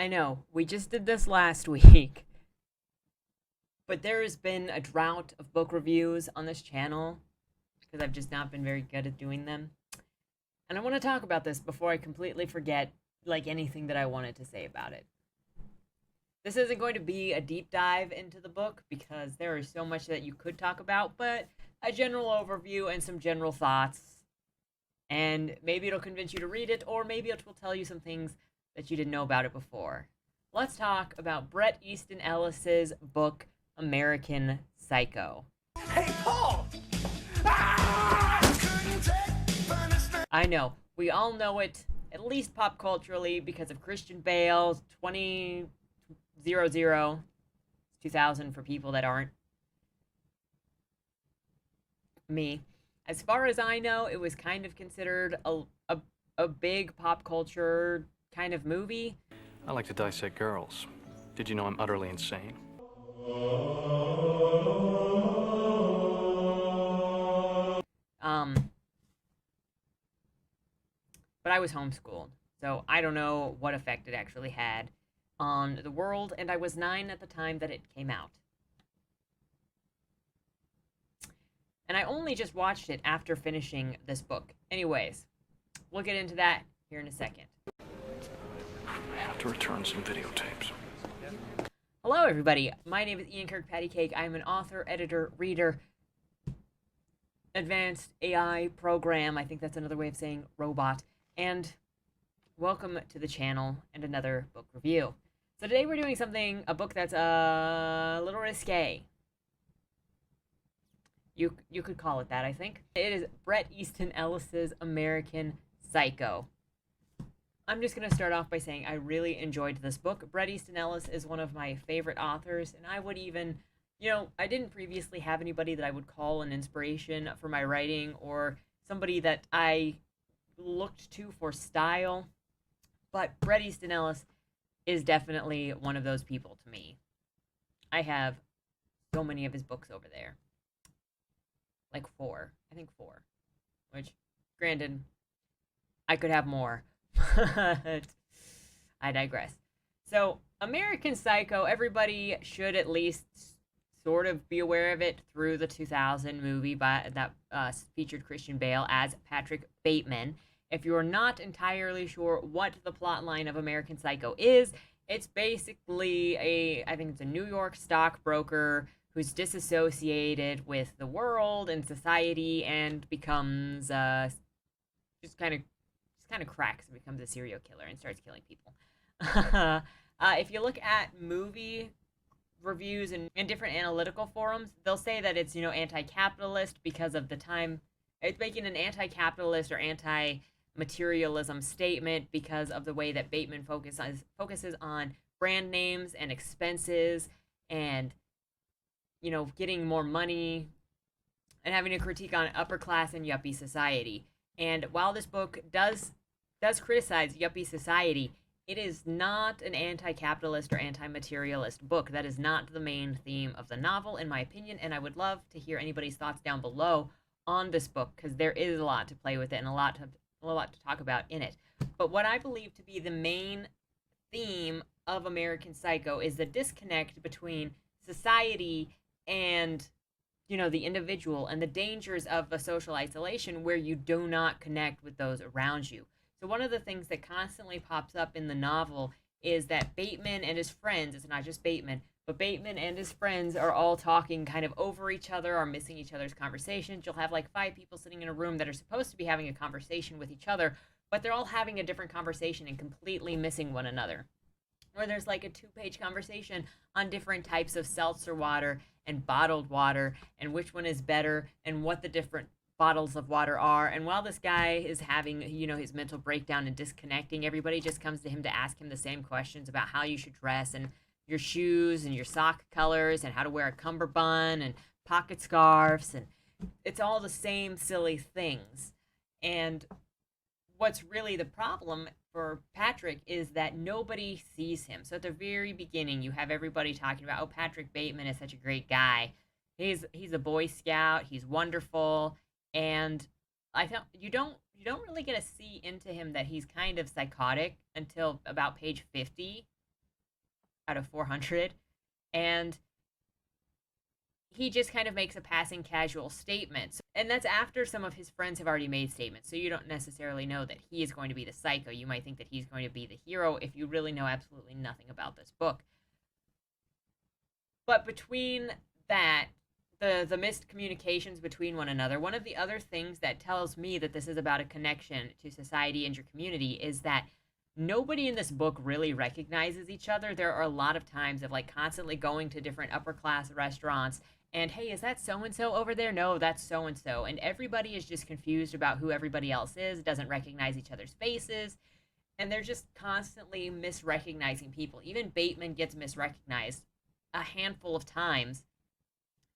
I know, we just did this last week, but there has been a drought of book reviews on this channel because I've just not been very good at doing them. And I want to talk about this before I completely forget like anything that I wanted to say about it. This isn't going to be a deep dive into the book because there is so much that you could talk about, but a general overview and some general thoughts. And maybe it'll convince you to read it, or maybe it will tell you some things that you didn't know about it before. Let's talk about Bret Easton Ellis's book, American Psycho. Hey, Paul! Ah! I know, we all know it, at least pop culturally, because of Christian Bale's 2000 for people that aren't me. As far as I know, it was kind of considered a big pop culture kind of movie. I like to dissect girls. Did you know I'm utterly insane? Um, but I was homeschooled, so I don't know what effect it actually had on the world, and I was 9 at the time that it came out. And I only just watched it after finishing this book. Anyways, we'll get into that here in a second. I have to return some videotapes. Hello, everybody. My name is Ian Kirkpatrick. I'm an author, editor, reader, advanced AI program. I think that's another way of saying robot. And welcome to the channel and another book review. So today we're doing a book that's a little risque. You could call it that, I think. It is Bret Easton Ellis's American Psycho. I'm just going to start off by saying I really enjoyed this book. Bret Easton Ellis is one of my favorite authors, and I would even, I didn't previously have anybody that I would call an inspiration for my writing or somebody that I looked to for style, but Bret Easton Ellis is definitely one of those people to me. I have so many of his books over there. Like 4. I think 4. Which, granted, I could have more. But I digress. So, American Psycho, everybody should at least sort of be aware of it through the 2000 movie that featured Christian Bale as Patrick Bateman. If you're not entirely sure what the plot line of American Psycho is, it's basically I think it's a New York stockbroker who's disassociated with the world and society and becomes just kind of cracks and becomes a serial killer and starts killing people. If you look at movie reviews and different analytical forums, they'll say that it's anti-capitalist because of the time. It's making an anti-capitalist or anti-materialism statement because of the way that Bateman focuses on brand names and expenses and getting more money and having a critique on upper class and yuppie society. And while this book does criticize yuppie society, it is not an anti-capitalist or anti-materialist book. That is not the main theme of the novel, in my opinion, and I would love to hear anybody's thoughts down below on this book, because there is a lot to play with it and a lot to talk about in it. But what I believe to be the main theme of American Psycho is the disconnect between society and the individual and the dangers of a social isolation where you do not connect with those around you. So one of the things that constantly pops up in the novel is that Bateman and his friends, it's not just Bateman, but Bateman and his friends are all talking kind of over each other or missing each other's conversations. You'll have like 5 people sitting in a room that are supposed to be having a conversation with each other, but they're all having a different conversation and completely missing one another. Or there's like a 2-page conversation on different types of seltzer water and bottled water and which one is better and what the different bottles of water are. And while this guy is having, his mental breakdown and disconnecting, everybody just comes to him to ask him the same questions about how you should dress and your shoes and your sock colors and how to wear a cummerbund and pocket scarves. And it's all the same silly things. And what's really the problem for Patrick is that nobody sees him. So at the very beginning, you have everybody talking about, oh, Patrick Bateman is such a great guy. He's a Boy Scout. He's wonderful. And I thought you don't really get to see into him that he's kind of psychotic until about page 50. out of 400. And he just kind of makes a passing casual statement. And that's after some of his friends have already made statements. So you don't necessarily know that he is going to be the psycho. You might think that he's going to be the hero if you really know absolutely nothing about this book. But between that, the missed communications between one another, one of the other things that tells me that this is about a connection to society and your community is that nobody in this book really recognizes each other. There are a lot of times of like constantly going to different upper class restaurants and, hey, is that so and so over there? No, that's so and so. And everybody is just confused about who everybody else is, doesn't recognize each other's faces, and they're just constantly misrecognizing people. Even Bateman gets misrecognized a handful of times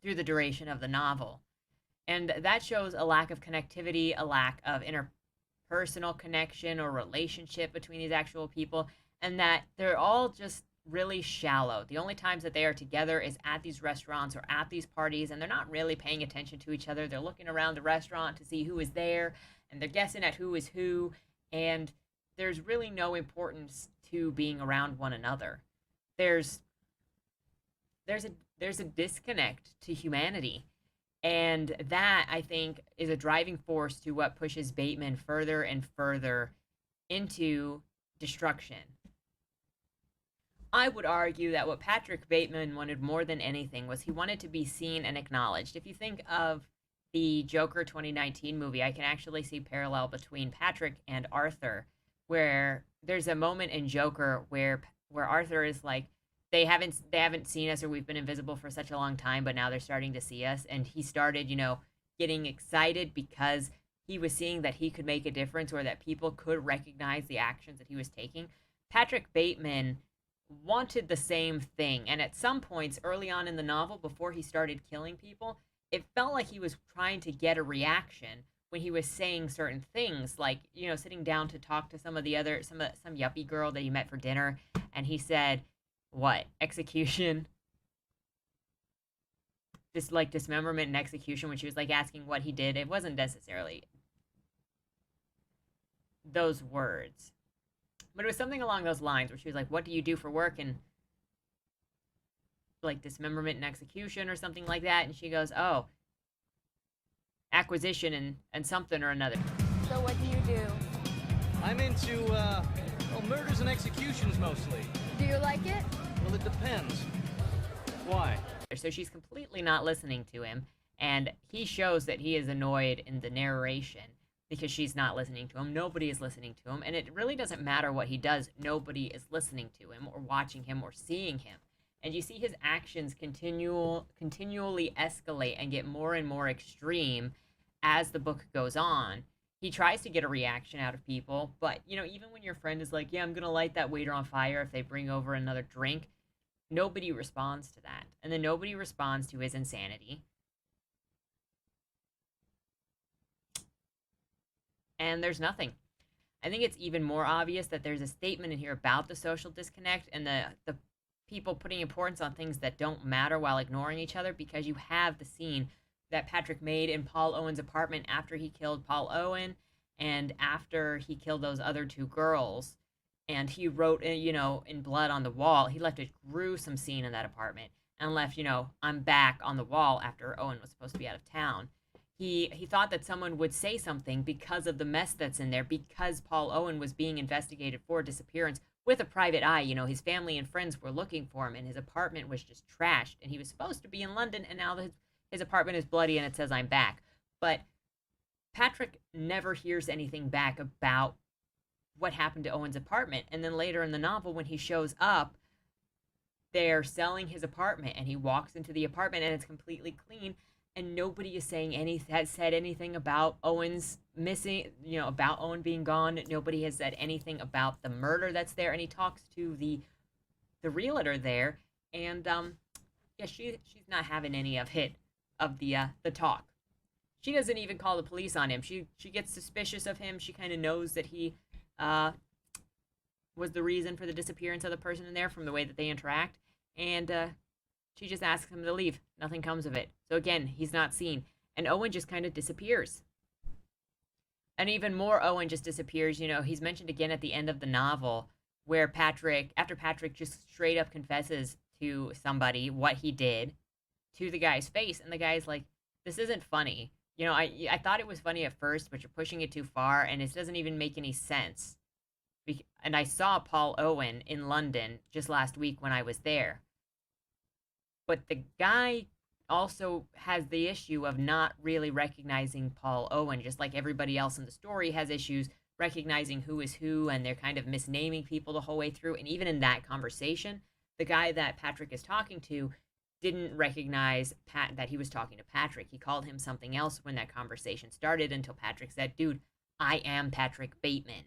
through the duration of the novel. And that shows a lack of connectivity, a lack of interpersonal connection or relationship between these actual people, and that they're all just really shallow. The only times that they are together is at these restaurants or at these parties, and they're not really paying attention to each other. They're looking around the restaurant to see who is there, and they're guessing at who is who, and there's really no importance to being around one another. There's a disconnect to humanity. And that, I think, is a driving force to what pushes Bateman further and further into destruction. I would argue that what Patrick Bateman wanted more than anything was he wanted to be seen and acknowledged. If you think of the Joker 2019 movie, I can actually see parallel between Patrick and Arthur, where there's a moment in Joker where Arthur is like, they haven't seen us, or we've been invisible for such a long time, but now they're starting to see us. And he started, getting excited because he was seeing that he could make a difference, or that people could recognize the actions that he was taking. Patrick Bateman wanted the same thing. And at some points early on in the novel, before he started killing people, it felt like he was trying to get a reaction when he was saying certain things, like, sitting down to talk to some yuppie girl that he met for dinner. And he said, what? Execution? Just like dismemberment and execution, when she was like asking what he did. It wasn't necessarily those words, but it was something along those lines where she was like, what do you do for work? And like dismemberment and execution or something like that. And she goes, oh, acquisition and something or another. So what do you do? I'm into, murders and executions mostly. Do you like it? Well, it depends. Why? So she's completely not listening to him, and he shows that he is annoyed in the narration because she's not listening to him. Nobody is listening to him, and it really doesn't matter what he does. Nobody is listening to him or watching him or seeing him. And you see his actions continually escalate and get more and more extreme as the book goes on. He tries to get a reaction out of people, but, even when your friend is like, yeah, I'm going to light that waiter on fire if they bring over another drink, nobody responds to that. And then nobody responds to his insanity. And there's nothing. I think it's even more obvious that there's a statement in here about the social disconnect and the people putting importance on things that don't matter while ignoring each other, because you have the scene that Patrick made in Paul Owen's apartment after he killed Paul Owen and after he killed those other two girls. And he wrote, in blood on the wall. He left a gruesome scene in that apartment and left, I'm back on the wall after Owen was supposed to be out of town. He thought that someone would say something because of the mess that's in there, because Paul Owen was being investigated for disappearance with a private eye. His family and friends were looking for him, and his apartment was just trashed, and he was supposed to be in London, and now his apartment is bloody and it says, I'm back. But Patrick never hears anything back about what happened to Owen's apartment. And then later in the novel, when he shows up, they're selling his apartment, and he walks into the apartment and it's completely clean, and nobody is has said anything about Owen's missing, about Owen being gone. Nobody has said anything about the murder that's there. And he talks to the realtor there, and she's not having any of the talk. She doesn't even call the police on him. She gets suspicious of him. She kind of knows that he was the reason for the disappearance of the person in there from the way that they interact, and she just asks him to leave. Nothing comes of it. So again, he's not seen, and Owen just kind of disappears. And even more, Owen just disappears. He's mentioned again at the end of the novel where after Patrick just straight up confesses to somebody what he did to the guy's face, and the guy's like, this isn't funny. You know, I thought it was funny at first, but you're pushing it too far, and it doesn't even make any sense. And I saw Paul Owen in London just last week when I was there. But the guy also has the issue of not really recognizing Paul Owen, just like everybody else in the story has issues recognizing who is who, and they're kind of misnaming people the whole way through. And even in that conversation, the guy that Patrick is talking to didn't recognize that he was talking to Patrick. He called him something else when that conversation started until Patrick said, dude, I am Patrick Bateman.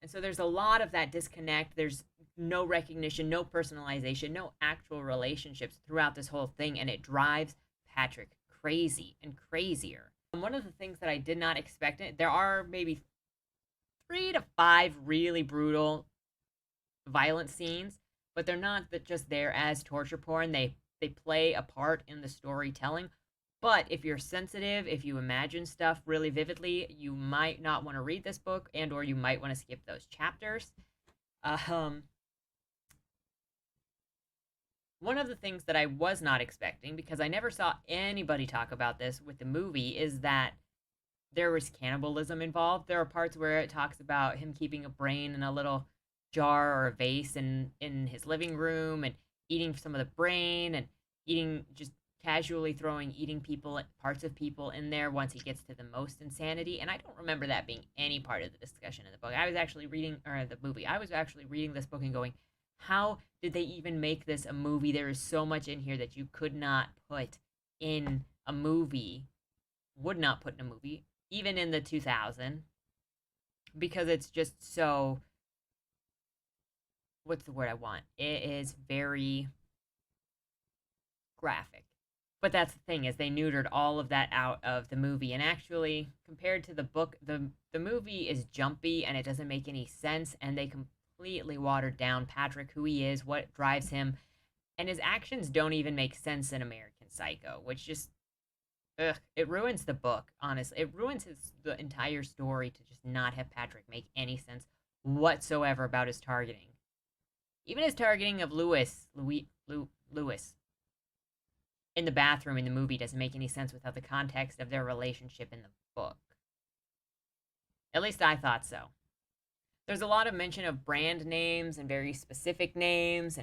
And so there's a lot of that disconnect. There's no recognition, no personalization, no actual relationships throughout this whole thing, and it drives Patrick crazy and crazier. And one of the things that I did not expect, there are maybe 3 to 5 really brutal, violent scenes, but they're not just there as torture porn. They play a part in the storytelling. But if you're sensitive, if you imagine stuff really vividly, you might not want to read this book, and or you might want to skip those chapters. One of the things that I was not expecting, because I never saw anybody talk about this with the movie, is that there was cannibalism involved. There are parts where it talks about him keeping a brain in a little jar or a vase in his living room and eating some of the brain and just casually throwing parts of people in there once he gets to the most insanity. And I don't remember that being any part of the discussion in the book. I was actually reading this book and going, how did they even make this a movie? There is so much in here that you could not put in a movie, would not put in a movie, even in the 2000, because it's just so, what's the word I want? It is very graphic. But that's the thing, is they neutered all of that out of the movie. And actually, compared to the book, the movie is jumpy and it doesn't make any sense. And they completely watered down Patrick, who he is, what drives him. And his actions don't even make sense in American Psycho, which just, it ruins the book, honestly. It ruins the entire story to just not have Patrick make any sense whatsoever about his targeting. Even his targeting of Lewis in the bathroom in the movie doesn't make any sense without the context of their relationship in the book. At least I thought so. There's a lot of mention of brand names and very specific names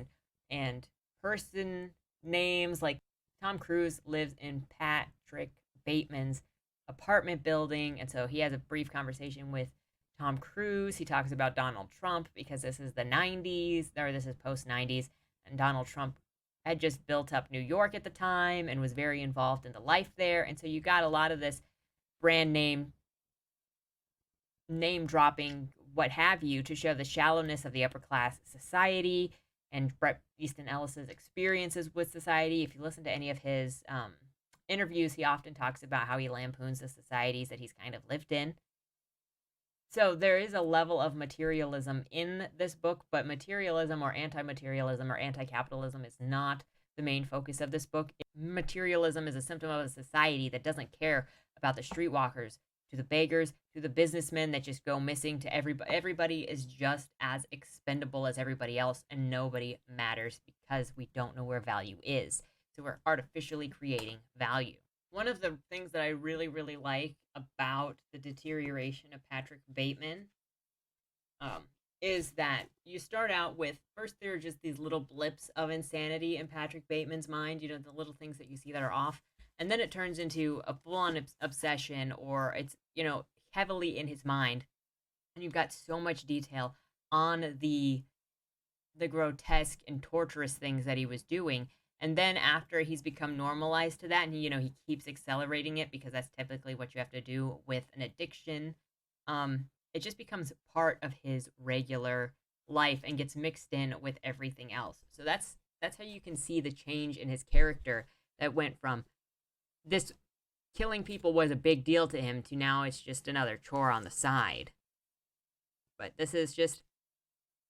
and person names. Like Tom Cruise lives in Patrick Bateman's apartment building, and so he has a brief conversation with Tom Cruise. He talks about Donald Trump because this is the 90s, or this is post-90s, and Donald Trump had just built up New York at the time and was very involved in the life there. And so you got a lot of this brand name dropping, what have you, to show the shallowness of the upper class society and Bret Easton Ellis's experiences with society. If you listen to any of his interviews, he often talks about how he lampoons the societies that he's kind of lived in. So there is a level of materialism in this book, but materialism or anti-materialism or anti-capitalism is not the main focus of this book. Materialism is a symptom of a society that doesn't care about the streetwalkers, to the beggars, to the businessmen that just go missing, to everybody. Everybody is just as expendable as everybody else, and nobody matters because we don't know where value is. So we're artificially creating value. One of the things that I really, really like about the deterioration of Patrick Bateman is that you start out with, first there are just these little blips of insanity in Patrick Bateman's mind, you know, the little things that you see that are off, and then it turns into a full-on obsession, or it's, you know, heavily in his mind, and you've got so much detail on the grotesque and torturous things that he was doing. And then after he's become normalized to that, and he keeps accelerating it because that's typically what you have to do with an addiction, it just becomes part of his regular life and gets mixed in with everything else. So that's how you can see the change in his character that went from this killing people was a big deal to him to now it's just another chore on the side. But this is just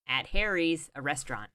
at Harry's, a restaurant.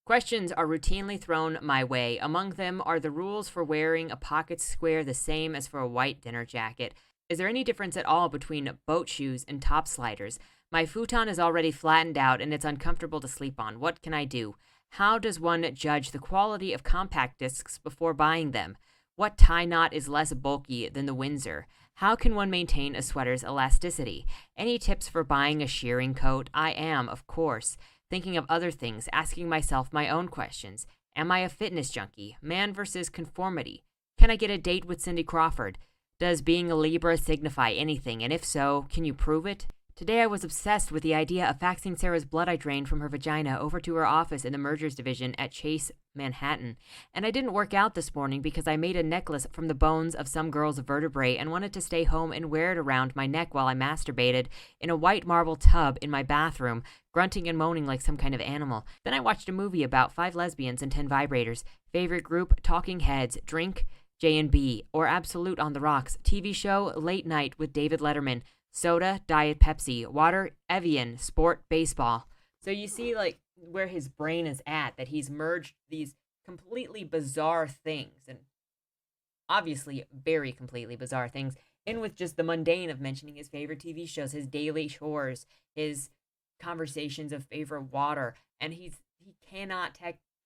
Questions are routinely thrown my way. Among them are the rules for wearing a pocket square the same as for a white dinner jacket. Is there any difference at all between boat shoes and top sliders? My futon is already flattened out and it's uncomfortable to sleep on. What can I do? How does one judge the quality of compact discs before buying them? What tie knot is less bulky than the Windsor? How can one maintain a sweater's elasticity? Any tips for buying a shearing coat? I am, of course, thinking of other things, asking myself my own questions. Am I a fitness junkie? Man versus conformity. Can I get a date with Cindy Crawford? Does being a Libra signify anything? And if so, can you prove it? Today I was obsessed with the idea of faxing Sarah's blood I drained from her vagina over to her office in the mergers division at Chase, Manhattan. And I didn't work out this morning because I made a necklace from the bones of some girl's vertebrae and wanted to stay home and wear it around my neck while I masturbated in a white marble tub in my bathroom, grunting and moaning like some kind of animal. Then I watched a movie about 5 lesbians and 10 vibrators. Favorite group, Talking Heads. Drink, J&B, or Absolute on the Rocks. TV show, Late Night with David Letterman. Soda, Diet Pepsi. Water, Evian. Sport, baseball. So you see, like, where his brain is at, that he's merged these completely bizarre things, and obviously very completely bizarre things, in with just the mundane of mentioning his favorite TV shows, his daily chores, his conversations of favorite water, and he cannot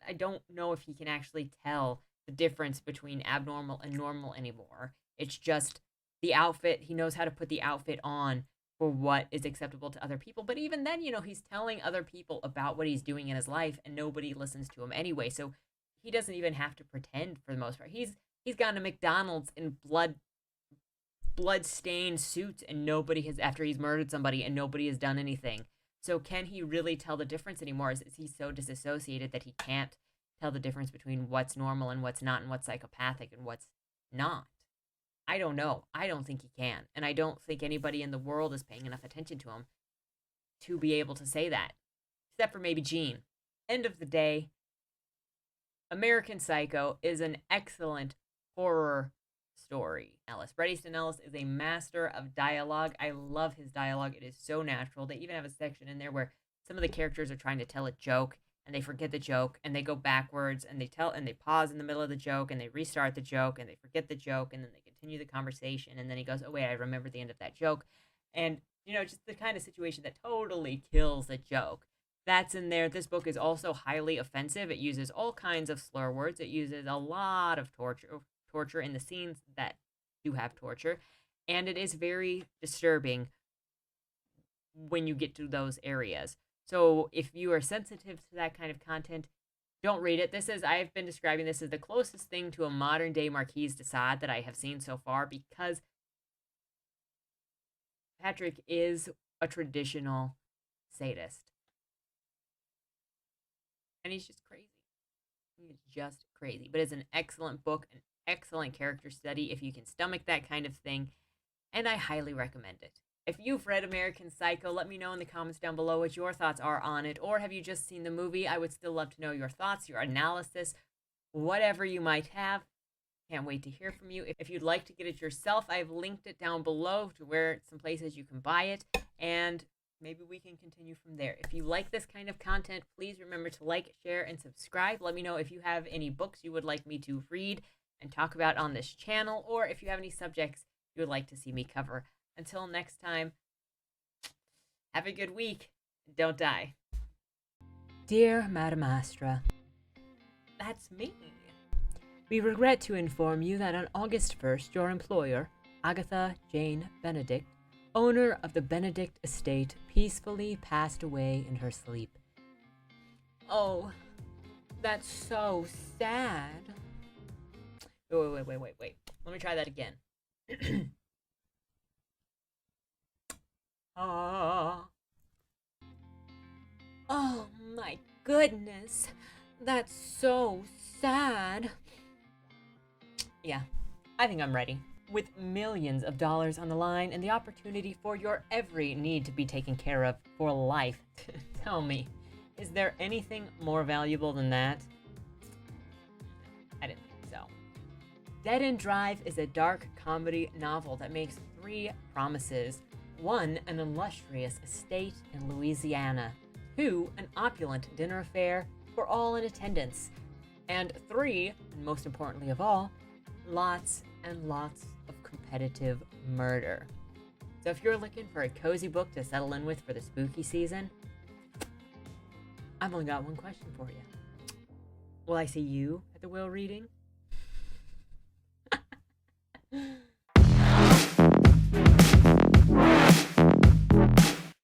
I don't know if he can actually tell the difference between abnormal and normal anymore. It's just the outfit. He knows how to put the outfit on for what is acceptable to other people. But even then, he's telling other people about what he's doing in his life and nobody listens to him anyway. So he doesn't even have to pretend for the most part. He's gone to McDonald's in blood-stained suits and nobody has, after he's murdered somebody, and nobody has done anything. So can he really tell the difference anymore? Is he so disassociated that he can't tell the difference between what's normal and what's not, and what's psychopathic and what's not? I don't know. I don't think he can. And I don't think anybody in the world is paying enough attention to him to be able to say that. Except for maybe Gene. End of the day, American Psycho is an excellent horror story. Bret Easton Ellis is a master of dialogue. I love his dialogue. It is so natural. They even have a section in there where some of the characters are trying to tell a joke and they forget the joke and they go backwards and they pause in the middle of the joke and they restart the joke and they forget the joke and then they continue the conversation, and then he goes, oh wait, I remember the end of that joke. And just the kind of situation that totally kills a joke. That's in there. This book is also highly offensive. It uses all kinds of slur words. It uses a lot of torture in the scenes that do have torture, and it is very disturbing when you get to those areas. So if you are sensitive to that kind of content, don't read it. I've been describing this as the closest thing to a modern day Marquise de Sade that I have seen so far, because Patrick is a traditional sadist. And he's just crazy. He's just crazy. But it's an excellent book, an excellent character study if you can stomach that kind of thing, and I highly recommend it. If you've read American Psycho, let me know in the comments down below what your thoughts are on it, or have you just seen the movie? I would still love to know your thoughts, your analysis, whatever you might have. Can't wait to hear from you. If you'd like to get it yourself, I've linked it down below to where some places you can buy it, and maybe we can continue from there. If you like this kind of content, please remember to like, share, and subscribe. Let me know if you have any books you would like me to read and talk about on this channel, or if you have any subjects you would like to see me cover. Until next time, have a good week. Don't die. Dear Madam Astra, that's me. We regret to inform you that on August 1st, your employer, Agatha Jane Benedict, owner of the Benedict estate, peacefully passed away in her sleep. Oh, that's so sad. Wait. Let me try that again. Oh my goodness, that's so sad. Yeah, I think I'm ready. With millions of dollars on the line and the opportunity for your every need to be taken care of for life, tell me, is there anything more valuable than that? I didn't think so. Dead End Drive is a dark comedy novel that makes 3 promises. 1, an illustrious estate in Louisiana. 2, an opulent dinner affair for all in attendance. And 3, and most importantly of all, lots and lots of competitive murder. So if you're looking for a cozy book to settle in with for the spooky season, I've only got one question for you. Will I see you at the whale reading?